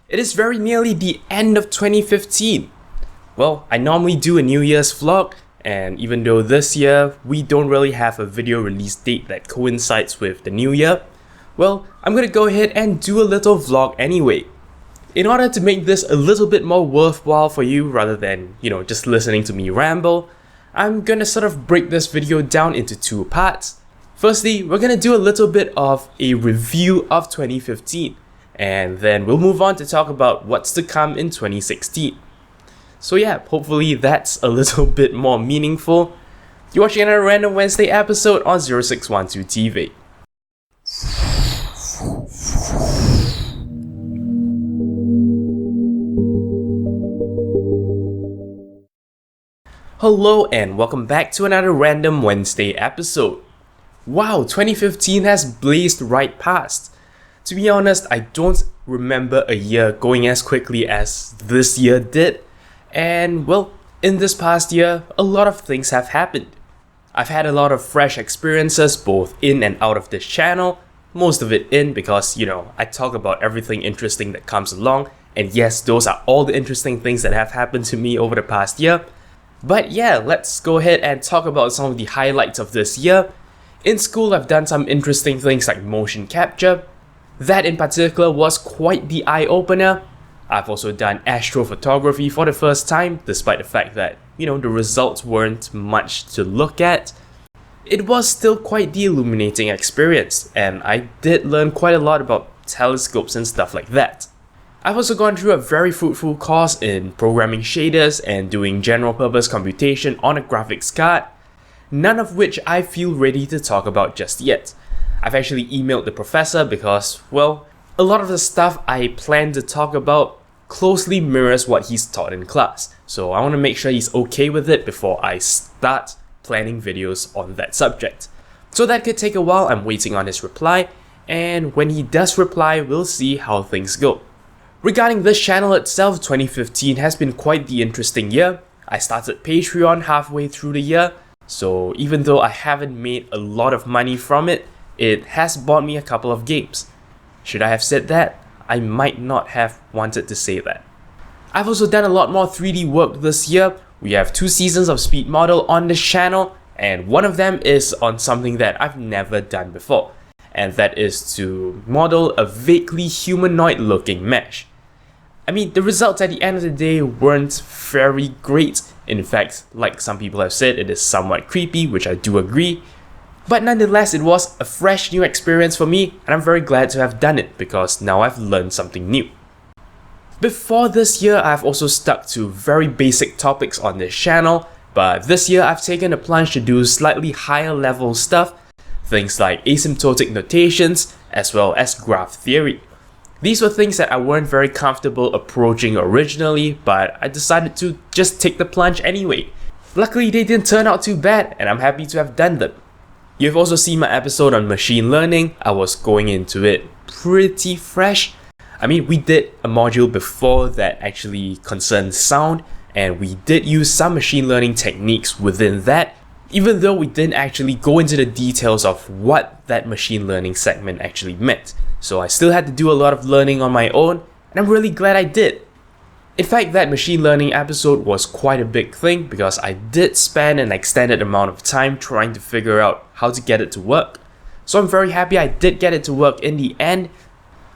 It is very nearly the end of 2015. Well, I normally do a New Year's vlog, and even though this year we don't really have a video release date that coincides with the new year, well, I'm gonna go ahead and do a little vlog anyway. In order to make this a little bit more worthwhile for you rather than, just listening to me ramble, I'm gonna sort of break this video down into two parts. Firstly, we're gonna do a little bit of a review of 2015, and then we'll move on to talk about what's to come in 2016. So yeah, hopefully that's a little bit more meaningful. You're watching another Random Wednesday episode on 0612 TV. Hello and welcome back to another Random Wednesday episode. Wow, 2015 has blazed right past. To be honest, I don't remember a year going as quickly as this year did. And well, in this past year, a lot of things have happened. I've had a lot of fresh experiences both in and out of this channel. Most of it in because, I talk about everything interesting that comes along. And yes, those are all the interesting things that have happened to me over the past year. But yeah, let's go ahead and talk about some of the highlights of this year. In school, I've done some interesting things like motion capture. That in particular was quite the eye-opener. I've also done astrophotography for the first time, despite the fact that, the results weren't much to look at. It was still quite the illuminating experience, and I did learn quite a lot about telescopes and stuff like that. I've also gone through a very fruitful course in programming shaders and doing general purpose computation on a graphics card, none of which I feel ready to talk about just yet. I've actually emailed the professor because, well, a lot of the stuff I plan to talk about closely mirrors what he's taught in class, so I want to make sure he's okay with it before I start planning videos on that subject. So that could take a while, I'm waiting on his reply, and when he does reply, we'll see how things go. Regarding this channel itself, 2015 has been quite the interesting year. I started Patreon halfway through the year, so even though I haven't made a lot of money from it, it has bought me a couple of games. Should I have said that? I might not have wanted to say that. I've also done a lot more 3D work this year. We have 2 seasons of Speed Model on this channel, and one of them is on something that I've never done before, and that is to model a vaguely humanoid looking mesh. I mean, the results at the end of the day weren't very great. In fact, like some people have said, it is somewhat creepy, which I do agree. But nonetheless, it was a fresh new experience for me, and I'm very glad to have done it because now I've learned something new. Before this year, I've also stuck to very basic topics on this channel, but this year I've taken a plunge to do slightly higher level stuff, things like asymptotic notations, as well as graph theory. These were things that I weren't very comfortable approaching originally, but I decided to just take the plunge anyway. Luckily, they didn't turn out too bad, and I'm happy to have done them. You've also seen my episode on machine learning. I was going into it pretty fresh. I mean, we did a module before that actually concerned sound, and we did use some machine learning techniques within that, even though we didn't actually go into the details of what that machine learning segment actually meant. So I still had to do a lot of learning on my own, and I'm really glad I did. In fact, that machine learning episode was quite a big thing because I did spend an extended amount of time trying to figure out how to get it to work. So I'm very happy I did get it to work in the end.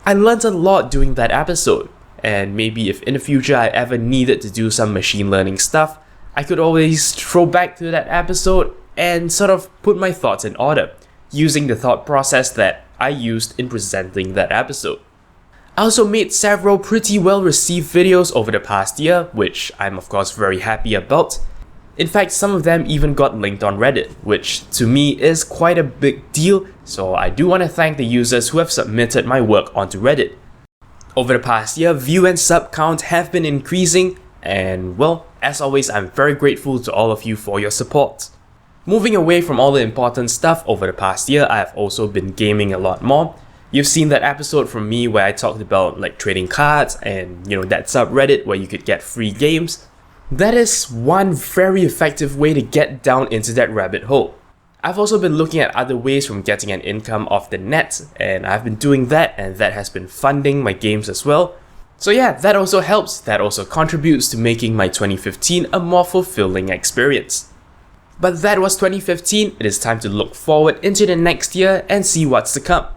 I learned a lot doing that episode, and maybe if in the future I ever needed to do some machine learning stuff, I could always throw back to that episode and sort of put my thoughts in order, using the thought process that I used in presenting that episode. I also made several pretty well received videos over the past year, which I'm of course very happy about. In fact, some of them even got linked on Reddit, which to me is quite a big deal, so I do want to thank the users who have submitted my work onto Reddit. Over the past year, view and sub count have been increasing, and well, as always, I'm very grateful to all of you for your support. Moving away from all the important stuff over the past year, I have also been gaming a lot more. You've seen that episode from me where I talked about like trading cards and that subreddit where you could get free games. That is one very effective way to get down into that rabbit hole. I've also been looking at other ways from getting an income off the net, and I've been doing that, and that has been funding my games as well. So yeah, that also helps, that also contributes to making my 2015 a more fulfilling experience. But that was 2015, it is time to look forward into the next year and see what's to come.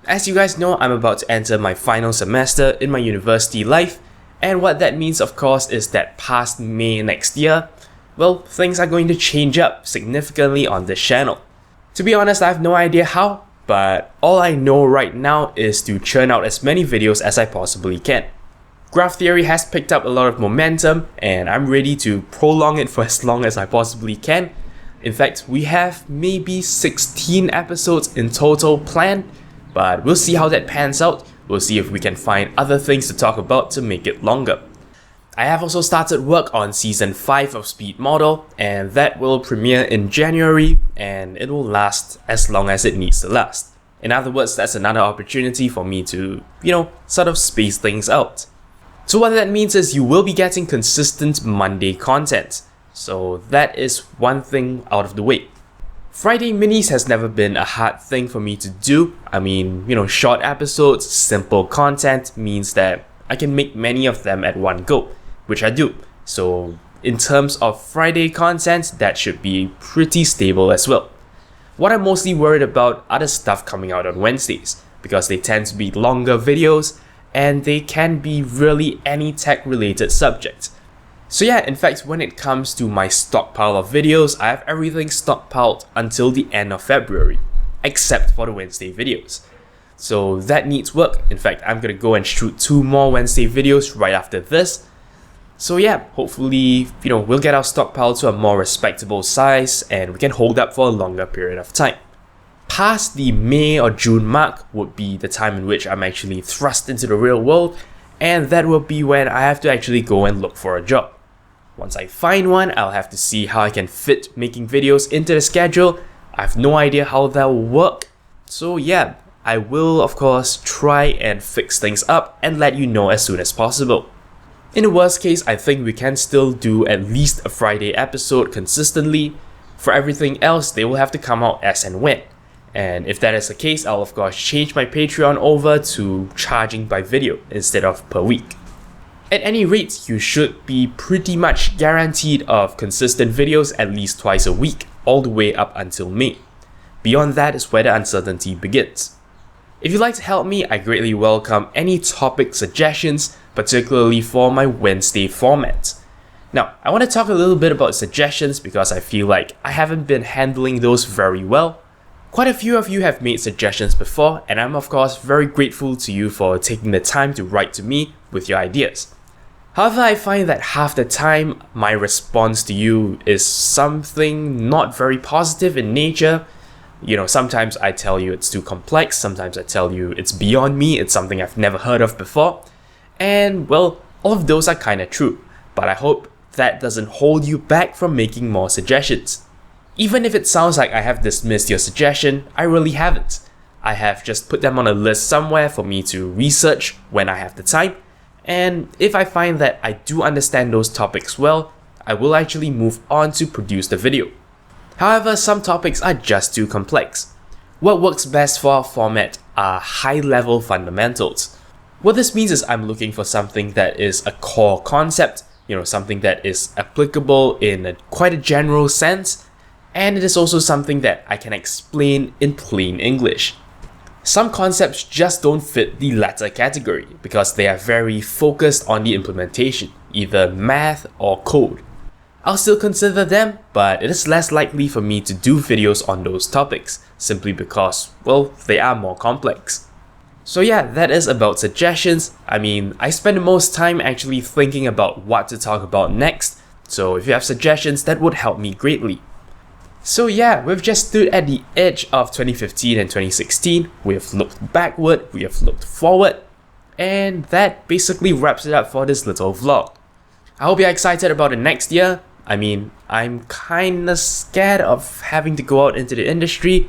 As you guys know, I'm about to enter my final semester in my university life, and what that means of course is that past May next year, well, things are going to change up significantly on this channel. To be honest, I have no idea how, but all I know right now is to churn out as many videos as I possibly can. Graph Theory has picked up a lot of momentum, and I'm ready to prolong it for as long as I possibly can. In fact, we have maybe 16 episodes in total planned, but we'll see how that pans out. We'll see if we can find other things to talk about to make it longer. I have also started work on Season 5 of Speed Model, and that will premiere in January, and it will last as long as it needs to last. In other words, that's another opportunity for me to, sort of space things out. So what that means is you will be getting consistent Monday content. So that is one thing out of the way. Friday minis has never been a hard thing for me to do. I mean, short episodes, simple content means that I can make many of them at one go, which I do. So in terms of Friday content, that should be pretty stable as well. What I'm mostly worried about are the stuff coming out on Wednesdays, because they tend to be longer videos and they can be really any tech related subject. So yeah, in fact, when it comes to my stockpile of videos, I have everything stockpiled until the end of February, except for the Wednesday videos. So that needs work. In fact, I'm gonna go and shoot 2 more Wednesday videos right after this. So yeah, hopefully, we'll get our stockpile to a more respectable size and we can hold up for a longer period of time. Past the May or June mark would be the time in which I'm actually thrust into the real world, and that will be when I have to actually go and look for a job. Once I find one, I'll have to see how I can fit making videos into the schedule. I have no idea how that will work. So yeah, I will of course try and fix things up and let you know as soon as possible. In the worst case, I think we can still do at least a Friday episode consistently. For everything else, they will have to come out as and when. And if that is the case, I'll of course change my Patreon over to charging by video instead of per week. At any rate, you should be pretty much guaranteed of consistent videos at least twice a week, all the way up until May. Beyond that is where the uncertainty begins. If you'd like to help me, I greatly welcome any topic suggestions, particularly for my Wednesday format. Now, I want to talk a little bit about suggestions because I feel like I haven't been handling those very well. Quite a few of you have made suggestions before, and I'm of course very grateful to you for taking the time to write to me with your ideas. However, I find that half the time my response to you is something not very positive in nature. Sometimes I tell you it's too complex, sometimes I tell you it's beyond me, it's something I've never heard of before. And well, all of those are kinda true, but I hope that doesn't hold you back from making more suggestions. Even if it sounds like I have dismissed your suggestion, I really haven't. I have just put them on a list somewhere for me to research when I have the time, and if I find that I do understand those topics well, I will actually move on to produce the video. However, some topics are just too complex. What works best for our format are high-level fundamentals. What this means is I'm looking for something that is a core concept, something that is applicable in quite a general sense, and it is also something that I can explain in plain English. Some concepts just don't fit the latter category because they are very focused on the implementation, either math or code. I'll still consider them, but it is less likely for me to do videos on those topics, simply because, well, they are more complex. So yeah, that is about suggestions. I mean, I spend the most time actually thinking about what to talk about next, so if you have suggestions, that would help me greatly. So yeah, we've just stood at the edge of 2015 and 2016, we have looked backward, we have looked forward, and that basically wraps it up for this little vlog. I hope you're excited about the next year. I mean, I'm kinda scared of having to go out into the industry,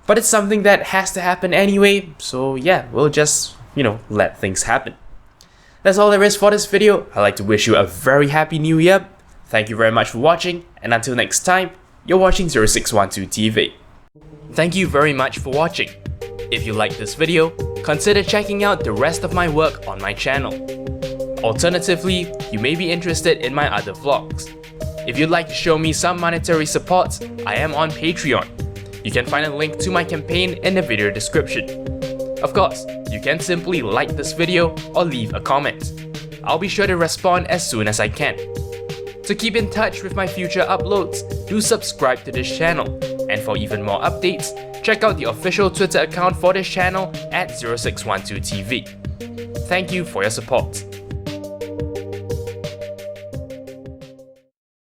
but it's something that has to happen anyway, so yeah, we'll just, let things happen. That's all there is for this video. I'd like to wish you a very happy new year. Thank you very much for watching, and until next time, you're watching 0612 TV. Thank you very much for watching. If you liked this video, consider checking out the rest of my work on my channel. Alternatively, you may be interested in my other vlogs. If you'd like to show me some monetary support, I am on Patreon. You can find a link to my campaign in the video description. Of course, you can simply like this video or leave a comment. I'll be sure to respond as soon as I can. To keep in touch with my future uploads, do subscribe to this channel. And for even more updates, check out the official Twitter account for this channel at 0612TV. Thank you for your support.